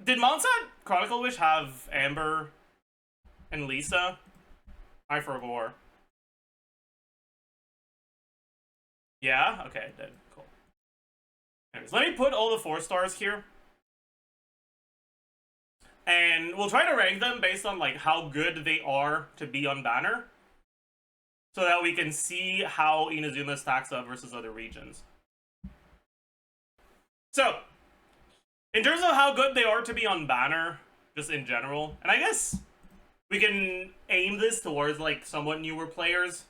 Did Monsat Chronicle Wish have Amber and Lisa? I forgot. Yeah? Okay, it did. Cool. Anyways, let me put all the 4 stars here. And we'll try to rank them based on like how good they are to be on banner. So that we can see how Inazuma stacks up versus other regions. So, in terms of how good they are to be on banner, just in general, and I guess we can aim this towards like somewhat newer players.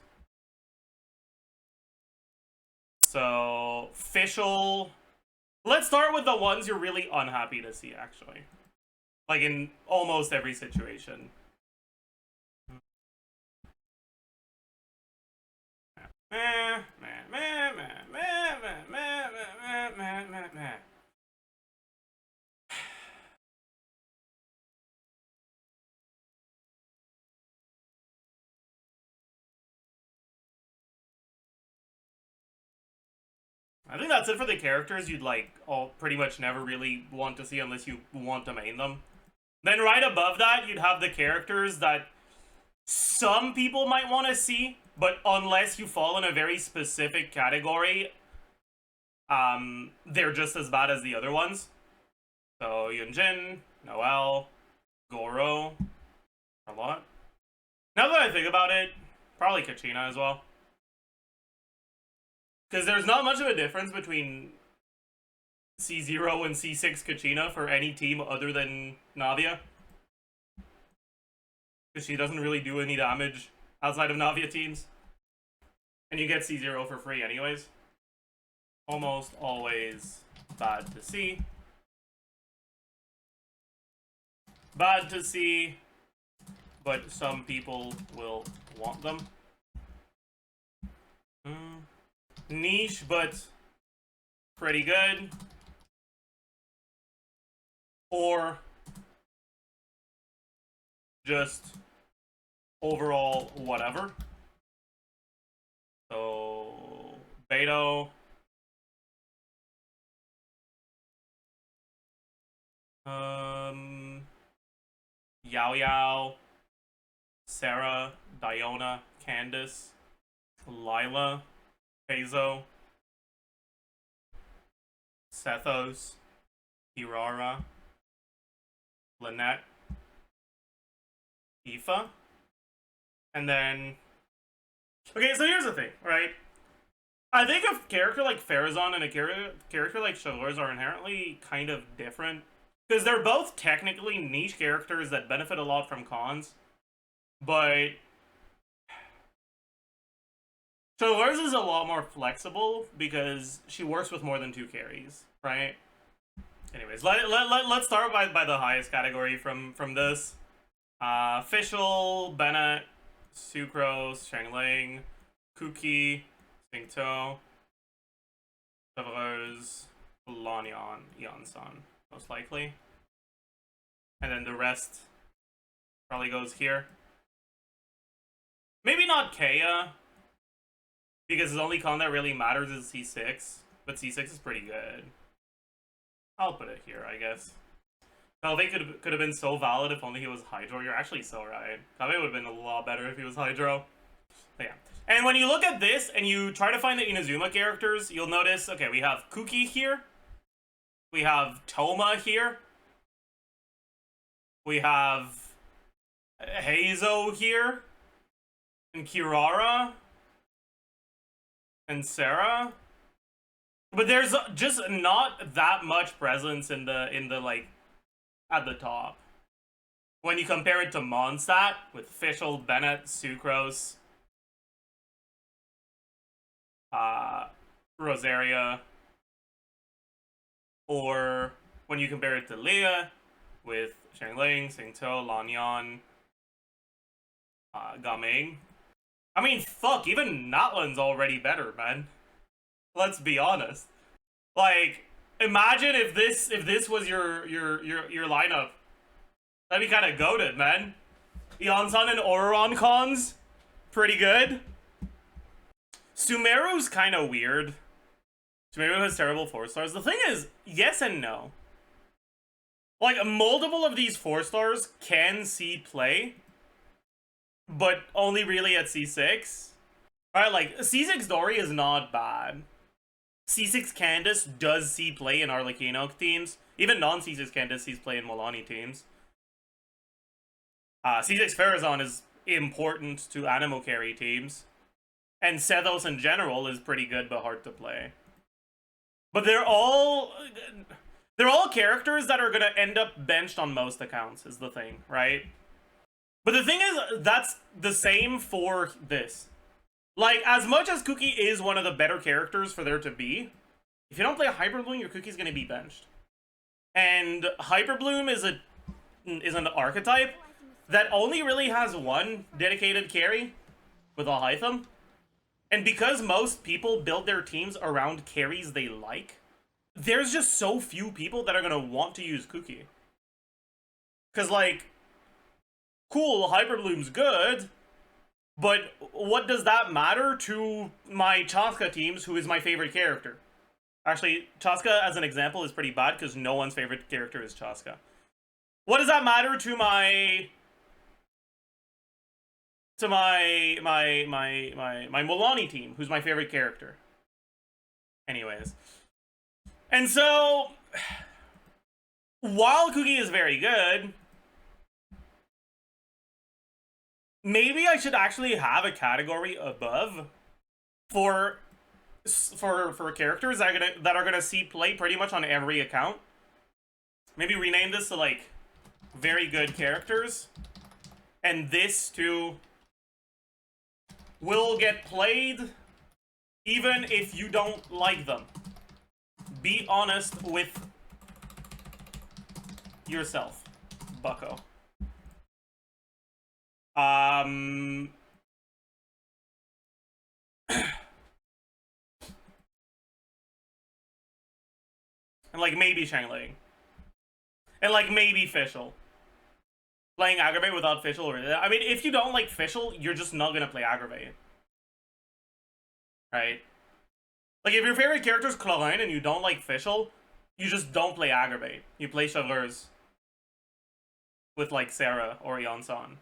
So, Fischl. Let's start with the ones you're really unhappy to see, actually. Like in almost every situation. I think that's it for the characters you'd like all pretty much never really want to see unless you want to main them. Then right above that, you'd have the characters that some people might want to see, but unless you fall in a very specific category, they're just as bad as the other ones. So Yunjin, Noelle, Goro, a lot. Now that I think about it, probably Kachina as well. Because there's not much of a difference between C0 and C6 Kachina for any team other than Navia. Because she doesn't really do any damage outside of Navia teams. And you get C0 for free anyways. Almost always bad to see. Bad to see, but some people will want them. Niche, but pretty good. Or just overall whatever. So Beto. Yao Yao, Sarah, Diona, Candace, Lila, Peizo, Sethos, Hirara, Lynette, Aoife, and then... Okay, so here's the thing, right? I think a character like Farazan and a character like Chaleurs are inherently kind of different. Because they're both technically niche characters that benefit a lot from cons. But Chaleurs is a lot more flexible because she works with more than 2 carries, right? Anyways, let's start by the highest category from this. Fischl, Bennett, Sucrose, Shangling, Kuki, Xingtou, Chevreuse, Lanyan, Yansan, most likely. And then the rest probably goes here. Maybe not Kea, because the only con that really matters is C6, but C6 is pretty good. I'll put it here, I guess. Kaveh could have been so valid if only he was Hydro. You're actually so right. Kaveh would have been a lot better if he was Hydro. But yeah. And when you look at this and you try to find the Inazuma characters, you'll notice, okay, we have Kuki here. We have Toma here. We have Heizo here. And Kirara. And Sarah. But there's just not that much presence in the like at the top. When you compare it to Mondstadt with Fischl, Bennett, Sucrose, Rosaria, or when you compare it to Leah with Shangling, Xingtou, Lanyan, Gaming. I mean, fuck, even Natlan's already better, man. Let's be honest. Like, imagine if this was your lineup. That'd be kind of goated, man. Yansan and Auroron cons, pretty good. Sumeru's kind of weird. Sumeru has terrible 4 stars. The thing is, yes and no. Like, multiple of these 4-stars can see play, but only really at C6. Alright, like, C6 Dory is not bad. C6 Candace does see play in Arlecchino teams. Even non-C6 Candace sees play in Milani teams. C6 Farazan is important to Animo carry teams. And Sethos in general is pretty good but hard to play. But they're all characters that are gonna end up benched on most accounts, is the thing, right? But the thing is, that's the same for this. Like, as much as Cookie is one of the better characters for there to be, if you don't play Hyperbloom, your Cookie's gonna be benched. And Hyperbloom is an archetype that only really has one dedicated carry with a Hytham. And because most people build their teams around carries they like, there's just so few people that are gonna want to use Cookie. Cause like, cool, Hyperbloom's good, but what does that matter to my Chaska teams, who is my favorite character? Actually, Chaska, as an example, is pretty bad because no one's favorite character is Chaska. What does that matter to my Milani team, who's my favorite character? Anyways. And so, while Cookie is very good, maybe I should actually have a category above for characters that are gonna see play pretty much on every account. Maybe rename this to like very good characters, and this to will get played even if you don't like them. Be honest with yourself, bucko. And like maybe Shangling. And like maybe Fischl. Playing Aggravate without Fischl, or I mean, if you don't like Fischl, you're just not gonna play Aggravate. Right? Like, if your favorite character is Chlorine and you don't like Fischl, you just don't play Aggravate. You play Chevreuse with, like, Sarah or Yonsan.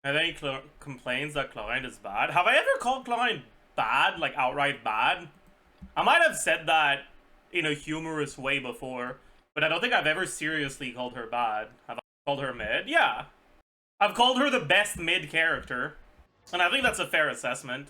Have any complaints that Chlorine is bad? Have I ever called Chlorine bad, like outright bad? I might have said that in a humorous way before, but I don't think I've ever seriously called her bad. Have I called her mid? Yeah. I've called her the best mid character, and I think that's a fair assessment.